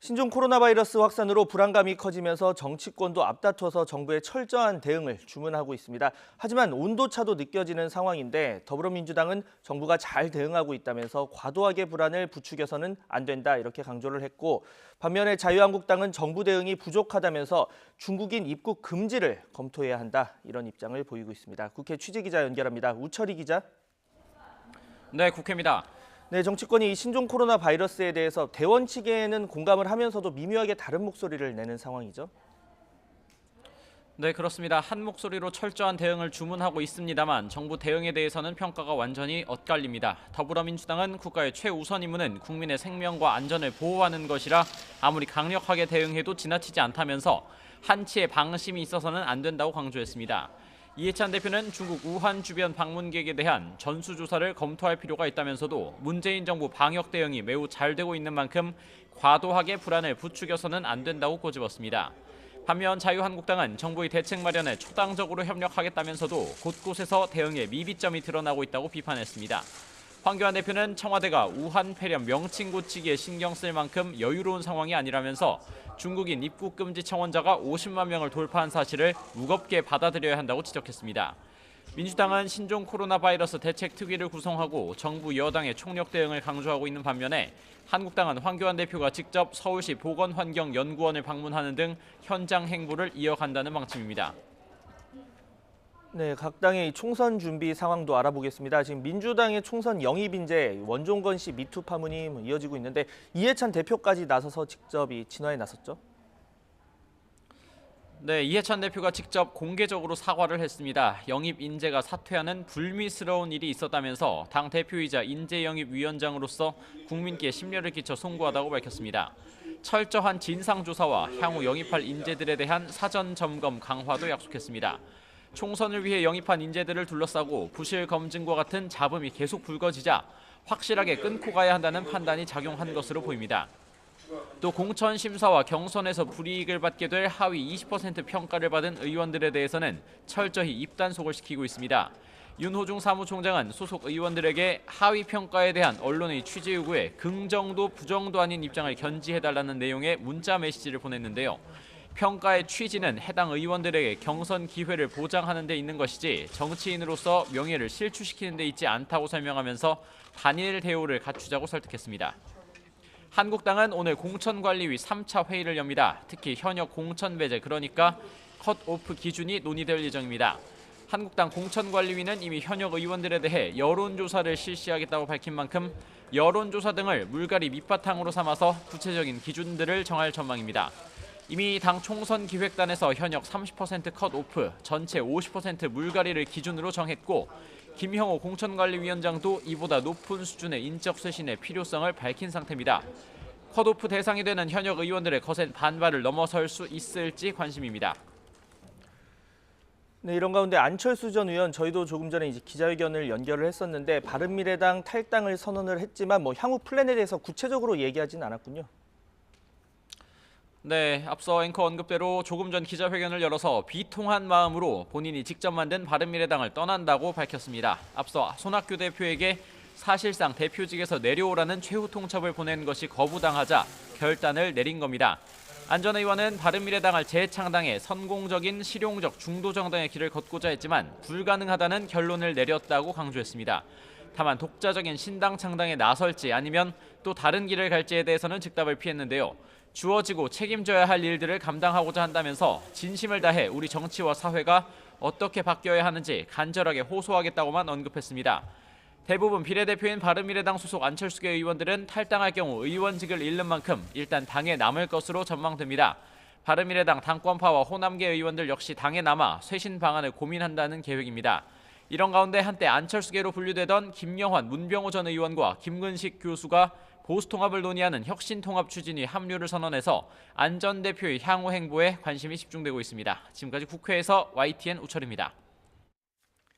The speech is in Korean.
신종 코로나 바이러스 확산으로 불안감이 커지면서 정치권도 앞다퉈서 정부의 철저한 대응을 주문하고 있습니다. 하지만 온도차도 느껴지는 상황인데 더불어민주당은 정부가 잘 대응하고 있다면서 과도하게 불안을 부추겨서는 안 된다 이렇게 강조를 했고, 반면에 자유한국당은 정부 대응이 부족하다면서 중국인 입국 금지를 검토해야 한다 이런 입장을 보이고 있습니다. 국회 취재기자 연결합니다. 우철희 기자. 네, 국회입니다. 네, 정치권이 신종 코로나 바이러스에 대해서 대원 측에는 공감을 하면서도 미묘하게 다른 목소리를 내는 상황이죠. 네, 그렇습니다. 한 목소리로 철저한 대응을 주문하고 있습니다만 정부 대응에 대해서는 평가가 완전히 엇갈립니다. 더불어민주당은 국가의 최우선 임무는 국민의 생명과 안전을 보호하는 것이라 아무리 강력하게 대응해도 지나치지 않다면서 한치의 방심이 있어서는 안 된다고 강조했습니다. 이해찬 대표는 중국 우한 주변 방문객에 대한 전수조사를 검토할 필요가 있다면서도 문재인 정부 방역 대응이 매우 잘 되고 있는 만큼 과도하게 불안을 부추겨서는 안 된다고 꼬집었습니다. 반면 자유한국당은 정부의 대책 마련에 초당적으로 협력하겠다면서도 곳곳에서 대응에 미비점이 드러나고 있다고 비판했습니다. 황교안 대표는 청와대가 우한 폐렴 명칭 고치기에 신경 쓸 만큼 여유로운 상황이 아니라면서 중국인 입국 금지 청원자가 50만 명을 돌파한 사실을 무겁게 받아들여야 한다고 지적했습니다. 민주당은 신종 코로나 바이러스 대책 특위를 구성하고 정부 여당의 총력 대응을 강조하고 있는 반면에 한국당은 황교안 대표가 직접 서울시 보건환경연구원을 방문하는 등 현장 행보를 이어간다는 방침입니다. 네, 각 당의 총선 준비 상황도 알아보겠습니다. 지금 민주당의 총선 영입 인재 원종건 씨 미투 파문이 이어지고 있는데 이해찬 대표까지 나서서 직접 이 진화에 나섰죠. 네, 이해찬 대표가 직접 공개적으로 사과를 했습니다. 영입 인재가 사퇴하는 불미스러운 일이 있었다면서 당 대표이자 인재영입위원장으로서 국민께 심려를 끼쳐 송구하다고 밝혔습니다. 철저한 진상조사와 향후 영입할 인재들에 대한 사전 점검 강화도 약속했습니다. 총선을 위해 영입한 인재들을 둘러싸고 부실 검증과 같은 잡음이 계속 불거지자 확실하게 끊고 가야 한다는 판단이 작용한 것으로 보입니다. 또 공천 심사와 경선에서 불이익을 받게 될 하위 20% 평가를 받은 의원들에 대해서는 철저히 입단속을 시키고 있습니다. 윤호중 사무총장은 소속 의원들에게 하위 평가에 대한 언론의 취재 요구에 긍정도 부정도 아닌 입장을 견지해달라는 내용의 문자 메시지를 보냈는데요. 평가의 취지는 해당 의원들에게 경선 기회를 보장하는 데 있는 것이지 정치인으로서 명예를 실추시키는 데 있지 않다고 설명하면서 단일 대우를 갖추자고 설득했습니다. 한국당은 오늘 공천관리위 3차 회의를 엽니다. 특히 현역 공천 배제, 그러니까 컷오프 기준이 논의될 예정입니다. 한국당 공천관리위는 이미 현역 의원들에 대해 여론조사를 실시하겠다고 밝힌 만큼 여론조사 등을 물갈이 밑바탕으로 삼아서 구체적인 기준들을 정할 전망입니다. 이미 당 총선 기획단에서 현역 30% 컷오프, 전체 50% 물갈이를 기준으로 정했고 김형호 공천관리위원장도 이보다 높은 수준의 인적 쇄신의 필요성을 밝힌 상태입니다. 컷오프 대상이 되는 현역 의원들의 거센 반발을 넘어설 수 있을지 관심입니다. 네, 이런 가운데 안철수 전 의원 저희도 조금 전에 이제 기자회견을 연결을 했었는데 바른미래당 탈당을 선언을 했지만 향후 플랜에 대해서 구체적으로 얘기하진 않았군요. 네, 앞서 앵커 언급대로 조금 전 기자회견을 열어서 비통한 마음으로 본인이 직접 만든 바른미래당을 떠난다고 밝혔습니다. 앞서 손학규 대표에게 사실상 대표직에서 내려오라는 최후 통첩을 보낸 것이 거부당하자 결단을 내린 겁니다. 안 전 의원은 바른미래당을 재창당해 선공적인 실용적 중도정당의 길을 걷고자 했지만 불가능하다는 결론을 내렸다고 강조했습니다. 다만 독자적인 신당 창당에 나설지 아니면 또 다른 길을 갈지에 대해서는 즉답을 피했는데요. 주어지고 책임져야 할 일들을 감당하고자 한다면서 진심을 다해 우리 정치와 사회가 어떻게 바뀌어야 하는지 간절하게 호소하겠다고만 언급했습니다. 대부분 비례대표인 바른미래당 소속 안철수계 의원들은 탈당할 경우 의원직을 잃는 만큼 일단 당에 남을 것으로 전망됩니다. 바른미래당 당권파와 호남계 의원들 역시 당에 남아 쇄신 방안을 고민한다는 계획입니다. 이런 가운데 한때 안철수계로 분류되던 김영환, 문병호 전 의원과 김근식 교수가 보수통합을 논의하는 혁신통합 추진위 합류를 선언해서 안 전 대표의 향후 행보에 관심이 집중되고 있습니다. 지금까지 국회에서 YTN 우철입니다.